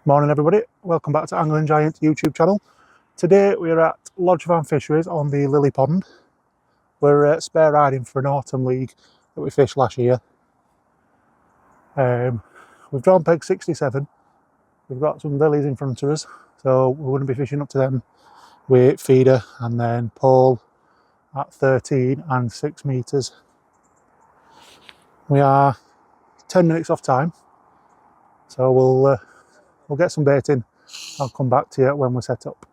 Morning everybody, welcome back to Angling Giant YouTube channel. Today we're at Lodge Van Fisheries on the Lily Pond. We're spare riding for an autumn league that we fished last year. We've drawn peg 67, we've got some lilies in front of us, so we're going to be fishing up to them with feeder and then pole at 13 and 6 metres. We are 10 minutes off time, so we'll get some bait in. I'll come back to you when we're set up.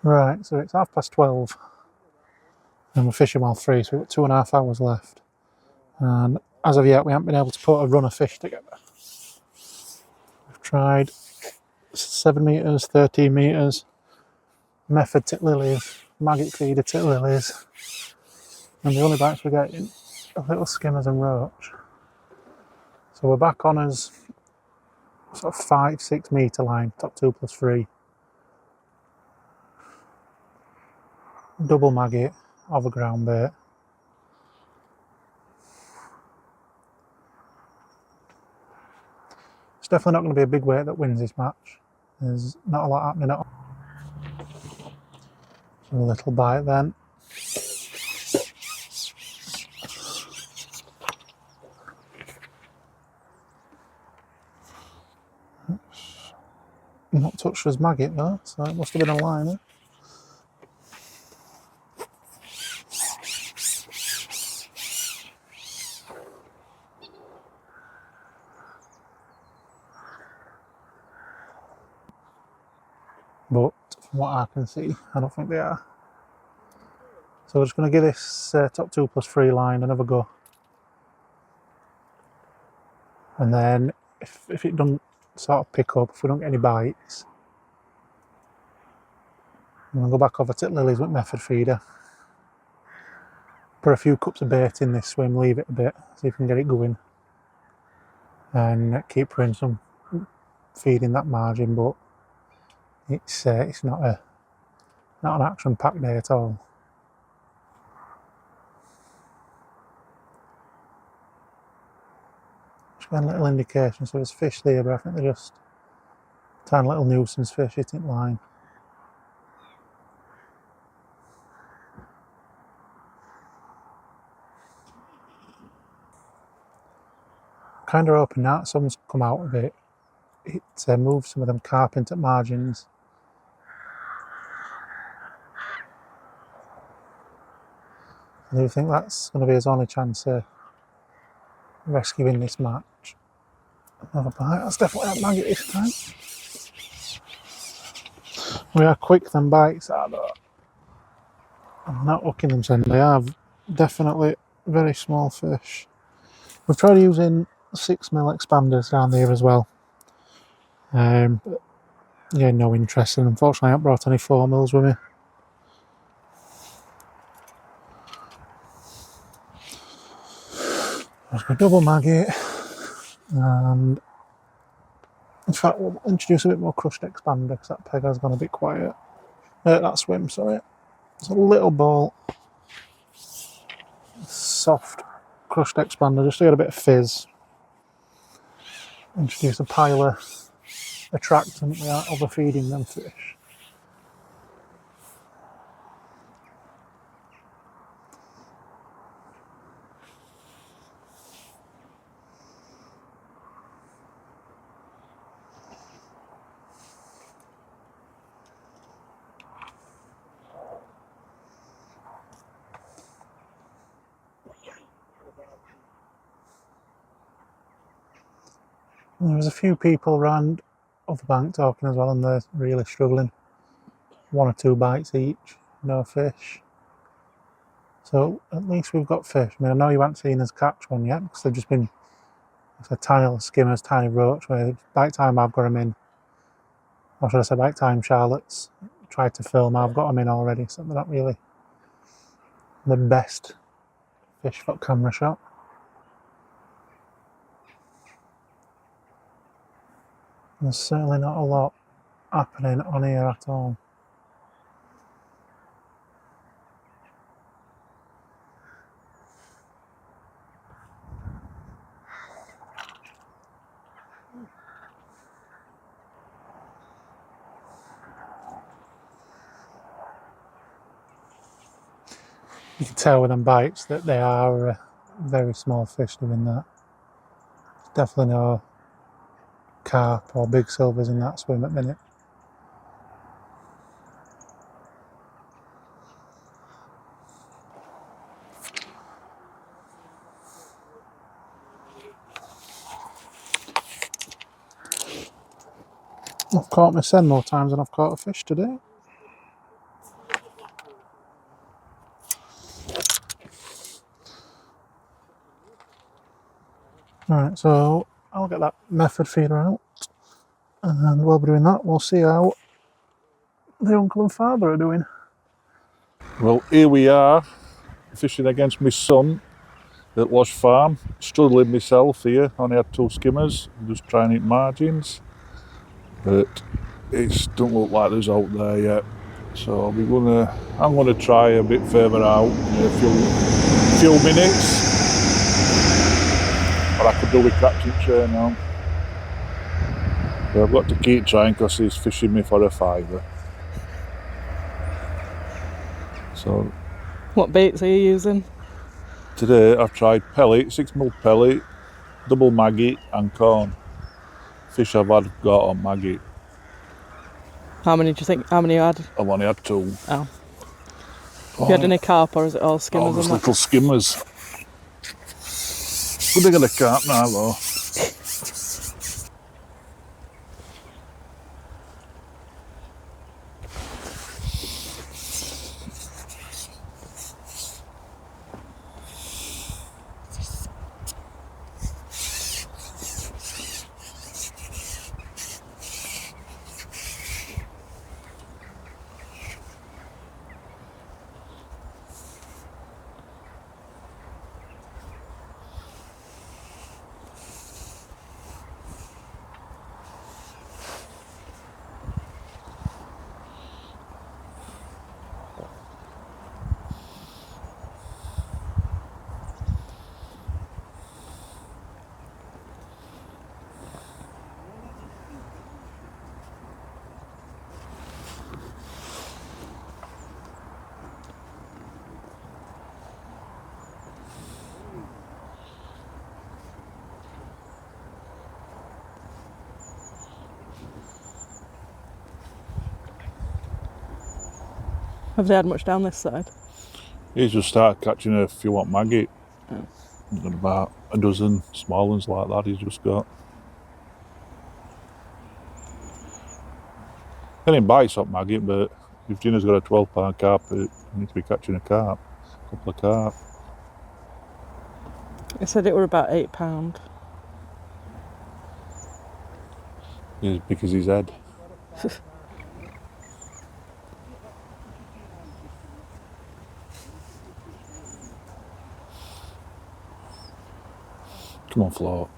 Right, so it's 12:30 and we're fishing while 3, so we've got 2.5 hours left. And as of yet, we haven't been able to put a run of fish together. We've tried 7 metres, 13 metres, method tit lilies, maggot feeder tit lilies, and the only bites we're getting are little skimmers and roach. So we're back on as sort of 5-6 metre line, top 2 plus 3. Double maggot of a ground bait. It's definitely not going to be a big weight that wins this match. There's not a lot happening at all. So a little bite then. It's not touched as maggot though, so it must have been a liner. But from what I can see, I don't think they are. So we're just going to give this top 2 plus 3 line another go. And then if it doesn't sort of pick up, if we don't get any bites, I'm going to go back over tit lilies with method feeder. Put a few cups of bait in this swim, leave it a bit, see if we can get it going. And keep putting some feed in that margin, but it's not an action-packed day at all. Just getting a little indication, so there's fish there, but I think they're just tiny little nuisance fish hitting line. Kind of hoping that someone's come out of it. It moves some of them carp into margins. I do think that's going to be his only chance of rescuing this match. Another bite, that's definitely a maggot this time. We are quick, them bites are though. I'm not hooking them, so they are definitely very small fish. We've tried using 6mm expanders down there as well. But yeah, no interest, and unfortunately I haven't brought any 4mm with me. I've got double maggot, and in fact we'll introduce a bit more crushed expander because that peg has gone a bit quiet. That swim, sorry. It's a little ball, soft crushed expander just to get a bit of fizz. Introduce a pile of attractant without overfeeding them fish. There was a few people around off the bank talking as well, and they're really struggling. 1 or 2 bites each, no fish. So at least we've got fish. I mean, I know you haven't seen us catch one yet because they've just been tiny little skimmers, tiny roach. Where by the time I've got them in, or should I say, by the time Charlotte's tried to film, I've got them in already. So they're not really the best fish for camera shot. There's certainly not a lot happening on here at all. You can tell with them bites that they are very small fish doing that. There's definitely no carp or big silvers in that swim at the minute. I've caught my sen more times than I've caught a fish today. Alright, so I'll get that method feeder out, and while we're doing that, we'll see how the uncle and father are doing. Well, here we are, fishing against my son at Lush Farm. Struggling myself here, only had 2 skimmers, just trying to hit margins. But it don't look like there's out there yet. So I'm gonna try a bit further out in a few minutes. Or I could do with catching tray now. But I've got to keep trying because he's fishing me for a fiver. So what baits are you using? Today I've tried pellet, 6mm pellet, double maggot and corn. Fish I've got on maggot. How many you had? I've only had 2. Oh. Have you had any carp or is it all skimmers? All just little skimmers. But they got a carp now though. Have they had much down this side? He's just started catching a few on maggot. Oh. And about a dozen small ones like that he's just got. Any bites up maggot, but if Gina's got a 12-pound carp, it needs to be catching a carp, a couple of carp. I said it were about £8. He's as big as his head. Come on, float.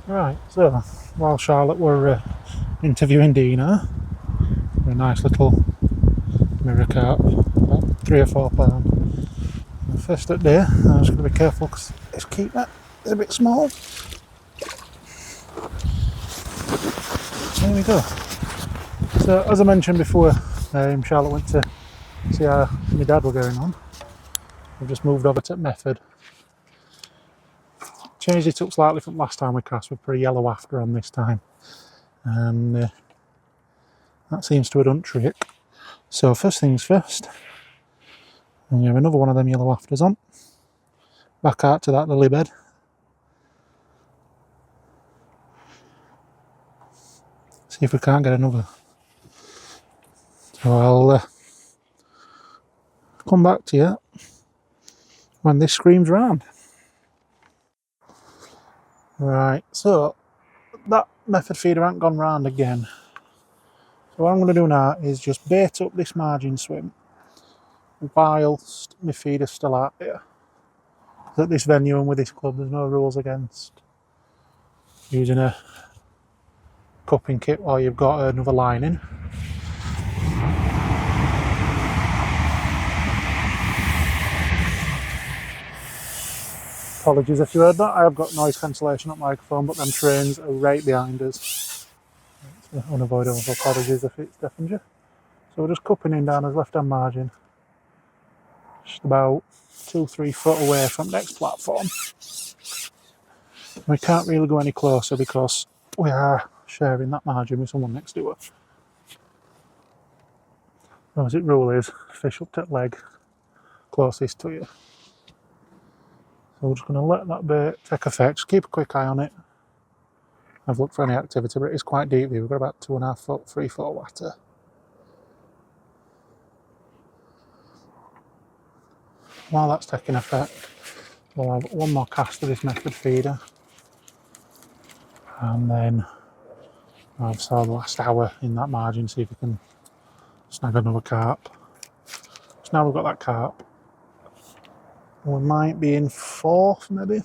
Right, so while Charlotte were interviewing Dina, a nice little mirror carp, about 3 or 4 pound. The first at day, I'm just going to be careful because this keeper is a bit small. There we go. So as I mentioned before, Charlotte went to see how my dad were going on. We've just moved over to Method. Changed it up slightly from last time we cast. We put a yellow after on this time, and that seems to have done trick. So first things first, and we have another one of them yellow afters on. Back out to that lily bed. See if we can't get another. So I'll come back to you when this screams round. Right, so that Method feeder hasn't gone round again. So what I'm going to do now is just bait up this margin swim whilst my feeder's still out here. At this venue and with this club, there's no rules against using a cupping kit while you've got another line in. Apologies if you heard that, I have got noise cancellation on microphone, but them trains are right behind us. It's unavoidable, apologies if it's deafened you. So we're just cupping in down his left hand margin, just about 2-3 foot away from next platform. We can't really go any closer because we are sharing that margin with someone next to us. As it rule is, fish up to leg closest to you. So we're just going to let that bait take effect. Just keep a quick eye on it. I've looked for any activity, but it is quite deep here. We've got about 2.5 foot, 3 foot water. While that's taking effect, we'll have one more cast of this Method feeder. And then I've saw the last hour in that margin, see if we can snag another carp. So now we've got that carp. We might be in 4th, maybe.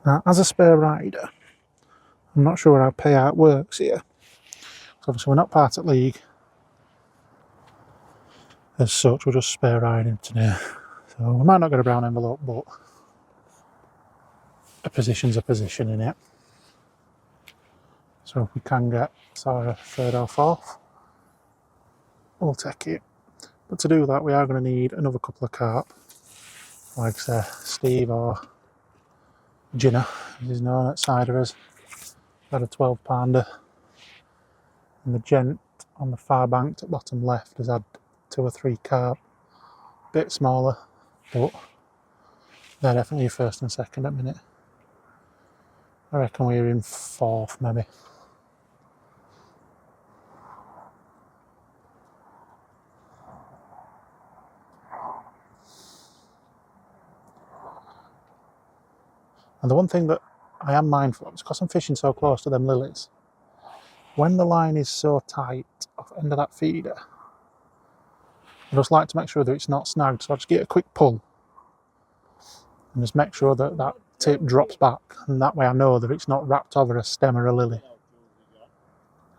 Now, as a spare rider, I'm not sure how payout works here. So obviously we're not part of league. As such, we're just spare riding today. So we might not get a brown envelope, but a position's a position in it. So if we can get sort of 3rd or 4th, we'll take it. But to do that, we are going to need another couple of carp. Like say Steve or Ginner, as he's known outside of us. Got a 12 pounder. And the gent on the far bank at bottom left has had 2 or 3 carp. Bit smaller, but they're definitely 1st and 2nd at minute. I reckon we're in 4th maybe. And the one thing that I am mindful of is because I'm fishing so close to them lilies, when the line is so tight off the end of that feeder, I just like to make sure that it's not snagged, so I just get a quick pull and just make sure that that tip drops back, and that way I know that it's not wrapped over a stem or a lily.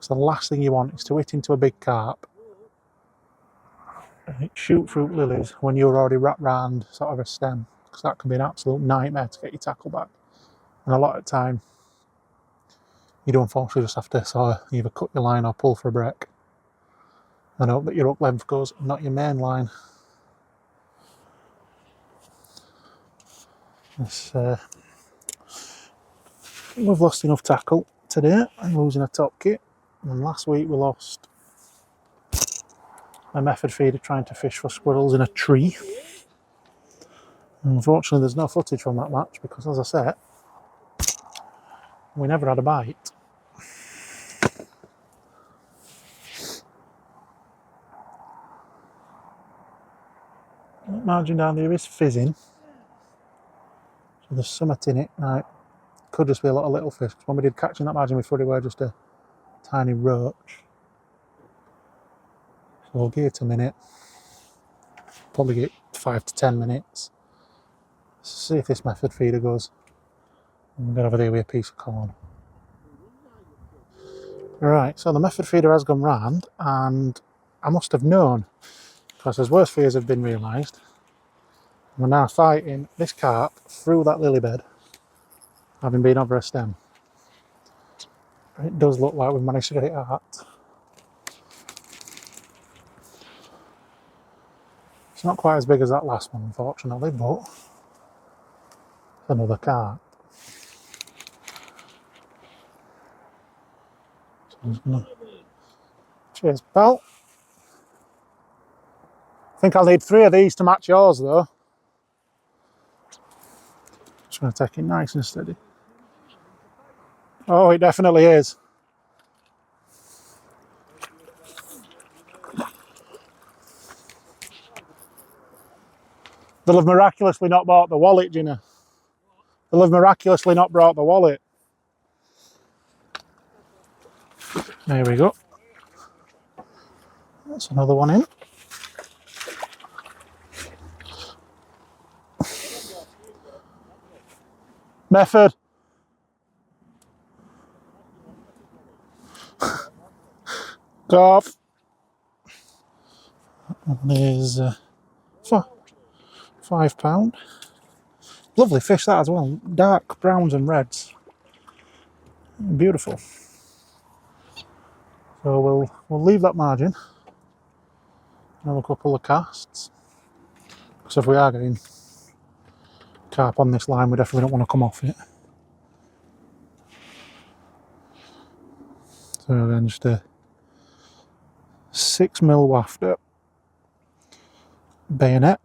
So the last thing you want is to hit into a big carp and it shoot through lilies when you're already wrapped round sort of a stem, because that can be an absolute nightmare to get your tackle back. And a lot of the time you do unfortunately just have to sort of either cut your line or pull for a break and hope that your hook length goes, not your main line. We've lost enough tackle today. I'm losing a top kit, and last week we lost a Method feeder trying to fish for squirrels in a tree. And unfortunately there's no footage from that match because, as I said, we never had a bite. That margin down there is fizzing, so there's something in it. Right, could just be a lot of little fish. When we did catching that margin before, they were just a tiny roach. So we'll give it a minute. Probably get 5 to 10 minutes. See if this method feeder goes. I'm going to have a deal with a piece of corn. Right, so the method feeder has gone round, and I must have known, because his worst fears have been realised. We're now fighting this carp through that lily bed, having been over a stem. It does look like we've managed to get it out. It's not quite as big as that last one, unfortunately, but it's another carp. So I'm just gonna... Cheers, pal. I think I'll need 3 of these to match yours, though. Just going to take it nice and steady. Oh, it definitely is. They'll have miraculously not bought the wallet, Gina. They'll have miraculously not brought the wallet. There we go. That's another one in. Method. Carp. There's £5. Lovely fish that as well. Dark browns and reds. Beautiful. So we'll leave that margin. Have a couple of casts. Because if we are getting carp on this line, we definitely don't want to come off it. So then just a 6mm wafter bayonet.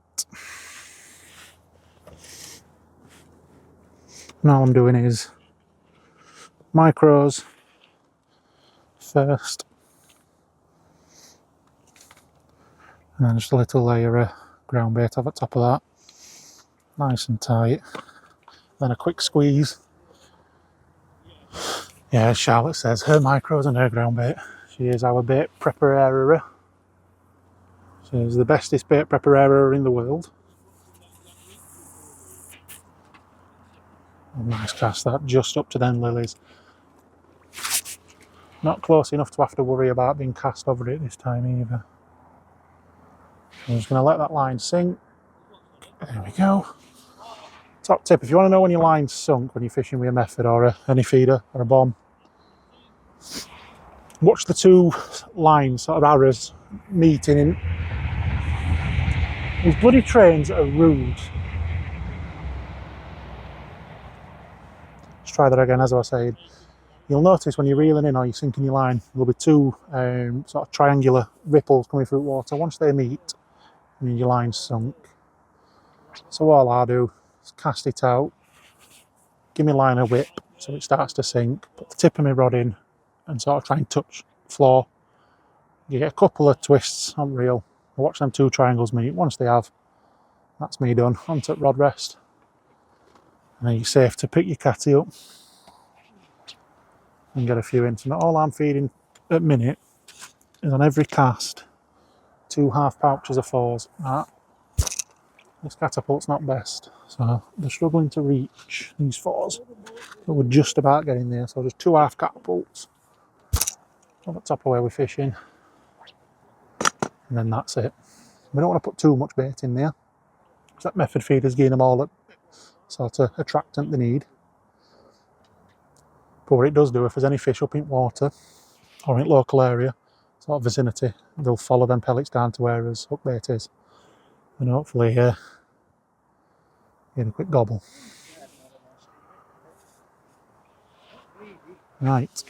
And all I'm doing is micros first, and then just a little layer of ground bait over the top of that, nice and tight. Then a quick squeeze. Yeah, as Charlotte says, her micros and her ground bait. She is our bait preparer. She is the bestest bait preparer in the world. A nice cast that, just up to them lilies. Not close enough to have to worry about being cast over it this time either. I'm just going to let that line sink. There we go. Top tip, if you want to know when your line's sunk when you're fishing with a method or any feeder or a bomb, watch the 2 lines, sort of arrows, meeting in. These bloody trains are rude. Let's try that again. As I was saying, you'll notice when you're reeling in or you're sinking your line, there'll be 2 sort of triangular ripples coming through water. Once they meet, I mean your line's sunk. So all I do is cast it out, give my line a whip so it starts to sink, put the tip of my rod in and sort of try and touch floor. You get a couple of twists on reel. Watch them 2 triangles meet. Once they have, that's me done. Onto rod rest. And then you're safe to pick your catty up and get a few in. So not all I'm feeding at minute is on every cast 2 half pouches of 4s. This catapult's not best, so they're struggling to reach these 4s, but we're just about getting there. So just 2 half catapults on the top of where we're fishing, and then that's it. We don't want to put too much bait in there, because that method feeder's giving them all that sort of attractant they need. But what it does do, if there's any fish up in water or in local area, sort of vicinity, they'll follow them pellets down to where his hook bait is, and hopefully get a quick gobble. Right,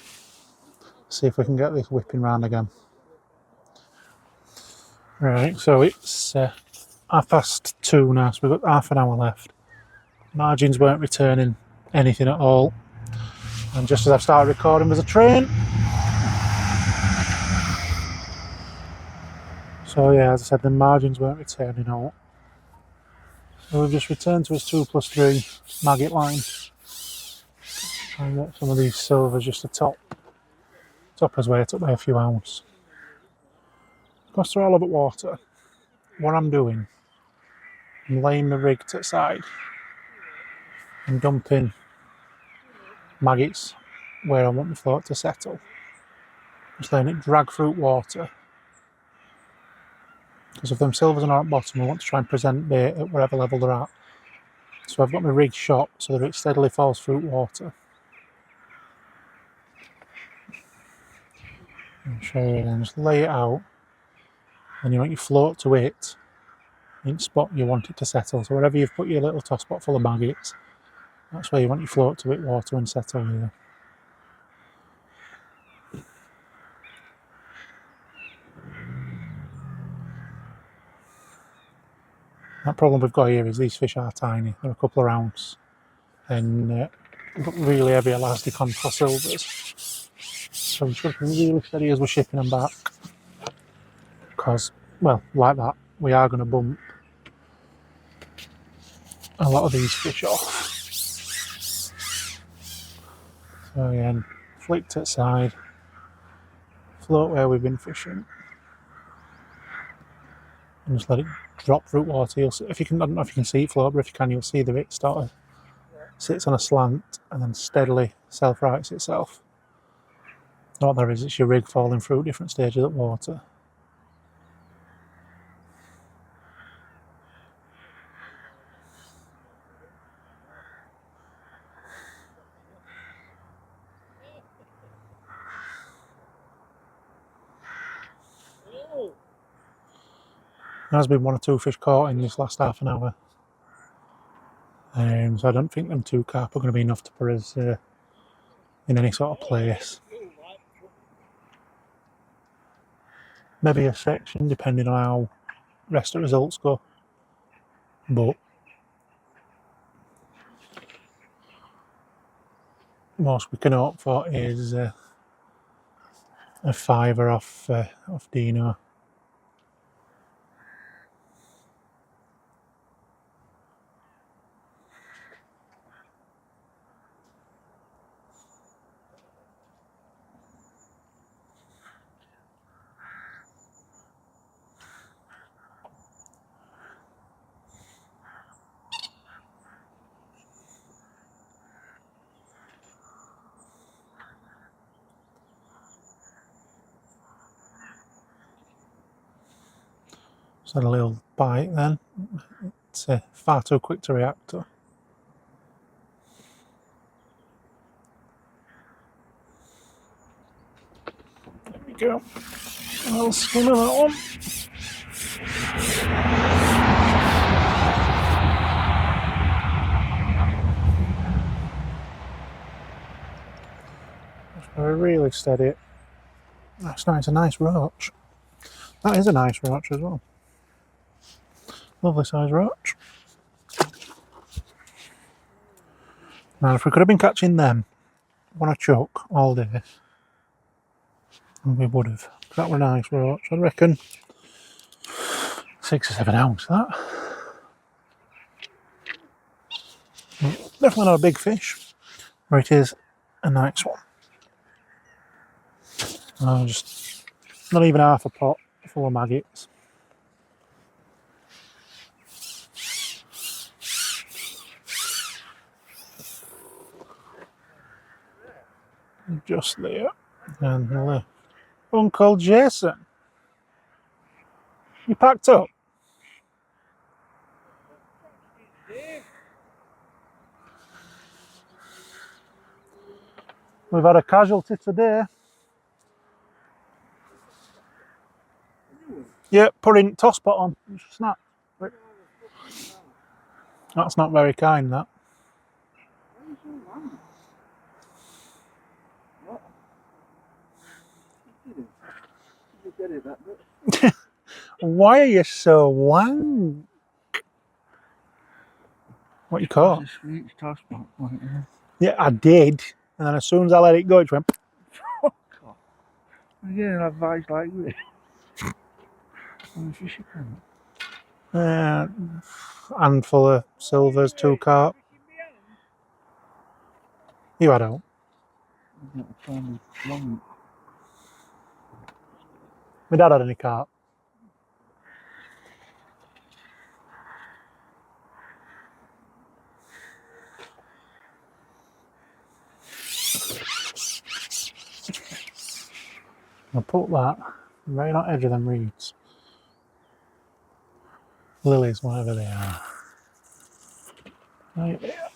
see if we can get this whipping round again. Right, so it's 2:30 now, so we've got half an hour left. Margins weren't returning anything at all, and just as I've started recording there's a train. So yeah, as I said, the margins weren't returning all. So we've just returned to his 2+3 maggot line. Try and get some of these silvers just to top his weight up by a few ounce. Because they're all about water, what I'm doing I'm laying the rig to the side and dumping maggots where I want the float to settle. Just letting it drag through water. Because if them silvers are at the bottom, I want to try and present bait at whatever level they're at. So I've got my rig shot so that it steadily falls through water. I'll show you then, just lay it out, and you want your float to it, each spot you want it to settle. So wherever you've put your little toss pot full of maggots, that's where you want your float to hit water and settle here. That problem we've got here is these fish are tiny, they're a couple of ounce, and we've got really heavy elastic on for silvers. So we should be really steady as we're shipping them back. Because, well, like that, we are going to bump a lot of these fish off. So again, flick to the side, float where we've been fishing, and just let it drop through water. You'll see, if you can, I don't know if you can see it float, but if you can, you'll see the bit start to sits on a slant and then steadily self-rights itself. What there is, it's your rig falling through different stages of water. There has been one or two fish caught in this last half an hour. So I don't think them 2 carp are going to be enough to put us in any sort of place. Maybe a section, depending on how the rest of the results go. But most we can hope for is a fiver off Dino. Just had a little bite then. It's far too quick to react to. There we go. A little skim of that one. Just gotta really steady it. That's nice, a nice roach. That is a nice roach as well. Lovely size roach. Now if we could have been catching them on a chuck all day, we would have. That were a nice roach. I reckon 6 or 7 ounce that. Definitely not a big fish, but it is a nice one. Just not even half a pot full of maggots. Just there. And left. Uncle Jason, you packed up? We've had a casualty today. Yeah, putting toss pot on. Snap. That's not very kind, that. Why are you so wank? What you caught? Yeah, I did. And then as soon as I let it go, it went. I'm getting advice like this. Handful of silvers, 2 carp. You had out. My dad had any carp. I'll put that right on edge of them reeds. Lilies, whatever they are. Right there.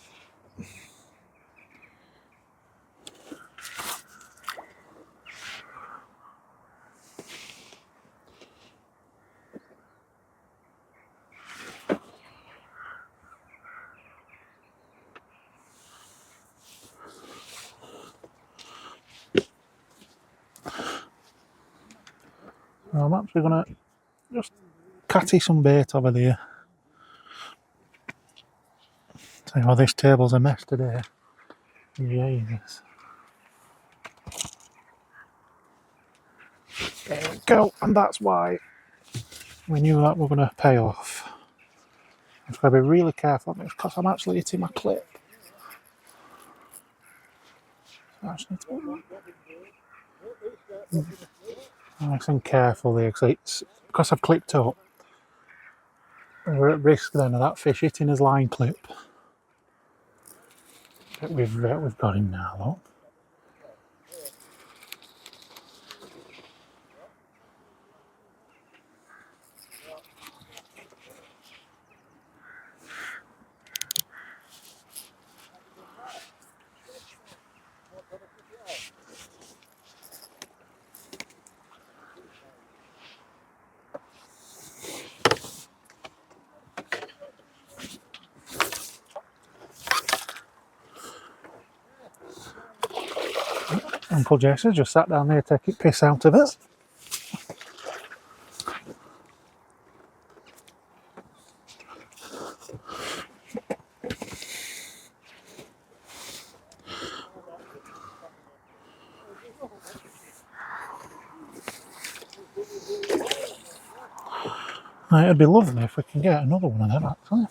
So I'm actually going to just catty some bait over there. Tell you what, this table's a mess today. Jesus. There we go, and that's why we knew that we're going to pay off. I've got to be really careful on this because I'm actually hitting my clip. So I just need to be nice and careful there because I've clipped up. We're at risk then of that fish hitting his line clip. But we've got him now, look. Uncle Jesse just sat down there taking piss out of us. Right, it'd be lovely if we can get another one of them actually.